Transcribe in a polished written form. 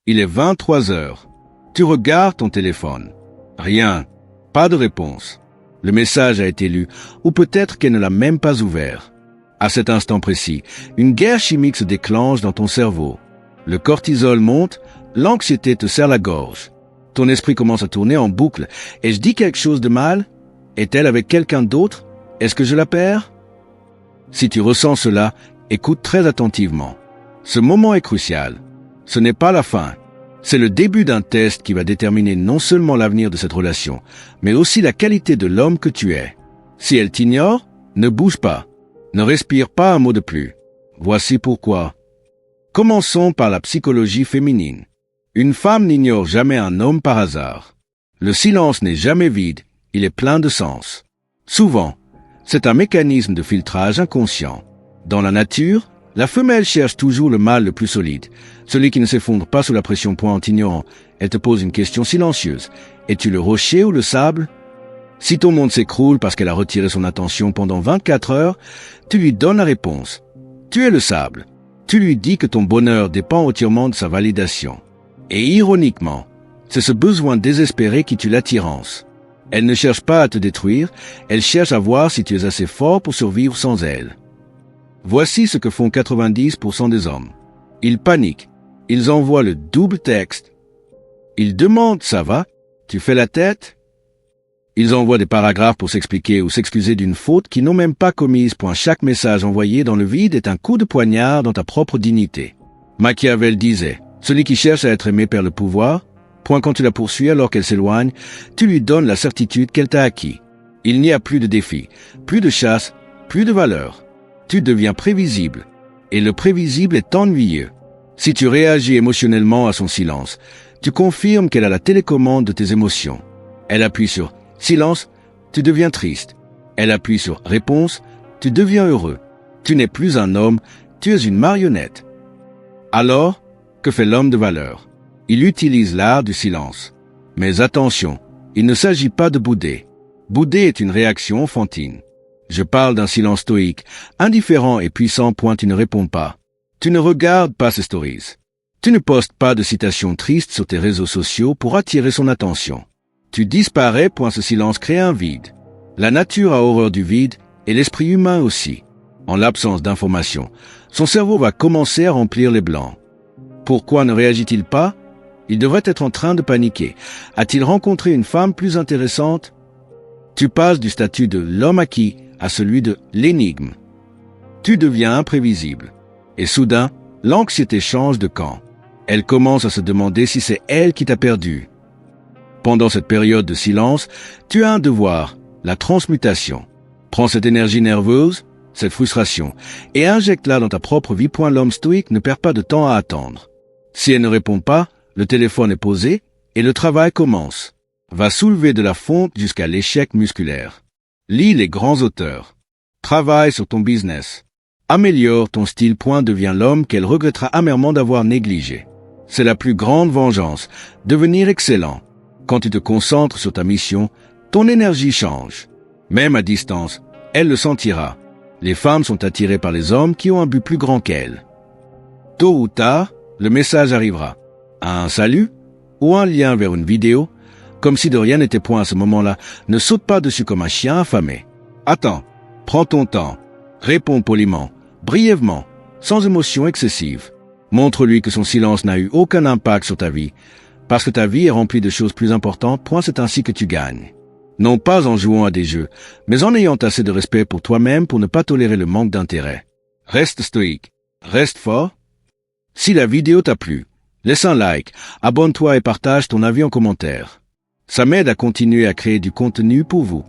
Il est 23 heures. Tu regardes ton téléphone. Rien. Pas de réponse. Le message a été lu, ou peut-être qu'elle ne l'a même pas ouvert. À cet instant précis, une guerre chimique se déclenche dans ton cerveau. Le cortisol monte, l'anxiété te serre la gorge. Ton esprit commence à tourner en boucle. Ai-je dit quelque chose de mal? Est-elle avec quelqu'un d'autre? Est-ce que je la perds? Si tu ressens cela, écoute très attentivement. Ce moment est crucial. Ce n'est pas la fin. C'est le début d'un test qui va déterminer non seulement l'avenir de cette relation, mais aussi la qualité de l'homme que tu es. Si elle t'ignore, ne bouge pas. Ne respire pas un mot de plus. Voici pourquoi. Commençons par la psychologie féminine. Une femme n'ignore jamais un homme par hasard. Le silence n'est jamais vide, il est plein de sens. Souvent, c'est un mécanisme de filtrage inconscient. Dans la nature, la femelle cherche toujours le mâle le plus solide, celui qui ne s'effondre pas sous la pression. En t'ignorant, elle te pose une question silencieuse. Es-tu le rocher ou le sable? Si ton monde s'écroule parce qu'elle a retiré son attention pendant 24 heures, tu lui donnes la réponse. Tu es le sable. Tu lui dis que ton bonheur dépend entièrement de sa validation. Et ironiquement, c'est ce besoin désespéré qui tue l'attirance. Elle ne cherche pas à te détruire, elle cherche à voir si tu es assez fort pour survivre sans elle. Voici ce que font 90% des hommes. Ils paniquent. Ils envoient le double texte. Ils demandent « ça va? Tu fais la tête ?» Ils envoient des paragraphes pour s'expliquer ou s'excuser d'une faute qu'ils n'ont même pas commise. Chaque message envoyé dans le vide est un coup de poignard dans ta propre dignité. Machiavel disait « celui qui cherche à être aimé perd le pouvoir. » Quand tu la poursuis alors qu'elle s'éloigne, tu lui donnes la certitude qu'elle t'a acquis. Il n'y a plus de défi, plus de chasse, plus de valeur. Tu deviens prévisible. Et le prévisible est ennuyeux. Si tu réagis émotionnellement à son silence, tu confirmes qu'elle a la télécommande de tes émotions. Elle appuie sur « silence », tu deviens triste. Elle appuie sur « réponse », tu deviens heureux. Tu n'es plus un homme, tu es une marionnette. Alors, que fait l'homme de valeur? Il utilise l'art du silence. Mais attention, il ne s'agit pas de bouder. Bouder est une réaction enfantine. Je parle d'un silence stoïque, indifférent et puissant. Tu ne réponds pas. Tu ne regardes pas ses stories. Tu ne postes pas de citations tristes sur tes réseaux sociaux pour attirer son attention. Tu disparais. Ce silence crée un vide. La nature a horreur du vide et l'esprit humain aussi. En l'absence d'information, son cerveau va commencer à remplir les blancs. Pourquoi ne réagit-il pas? Il devrait être en train de paniquer. A-t-il rencontré une femme plus intéressante? Tu passes du statut de l'homme acquis à celui de l'énigme. Tu deviens imprévisible. Et soudain, l'anxiété change de camp. Elle commence à se demander si c'est elle qui t'a perdu. Pendant cette période de silence, tu as un devoir, la transmutation. Prends cette énergie nerveuse, cette frustration, et injecte-la dans ta propre vie. L'homme stoïque ne perd pas de temps à attendre. Si elle ne répond pas, le téléphone est posé et le travail commence. Va soulever de la fonte jusqu'à l'échec musculaire. Lis les grands auteurs. Travaille sur ton business. Améliore ton style. Deviens l'homme qu'elle regrettera amèrement d'avoir négligé. C'est la plus grande vengeance, devenir excellent. Quand tu te concentres sur ta mission, ton énergie change. Même à distance, elle le sentira. Les femmes sont attirées par les hommes qui ont un but plus grand qu'elles. Tôt ou tard, le message arrivera. Un salut ou un lien vers une vidéo, comme si de rien n'était. À ce moment-là, ne saute pas dessus comme un chien affamé. Attends, prends ton temps, réponds poliment, brièvement, sans émotion excessive. Montre-lui que son silence n'a eu aucun impact sur ta vie, parce que ta vie est remplie de choses plus importantes. C'est ainsi que tu gagnes. Non pas en jouant à des jeux, mais en ayant assez de respect pour toi-même pour ne pas tolérer le manque d'intérêt. Reste stoïque, reste fort. Si la vidéo t'a plu, laisse un like, abonne-toi et partage ton avis en commentaire. Ça m'aide à continuer à créer du contenu pour vous.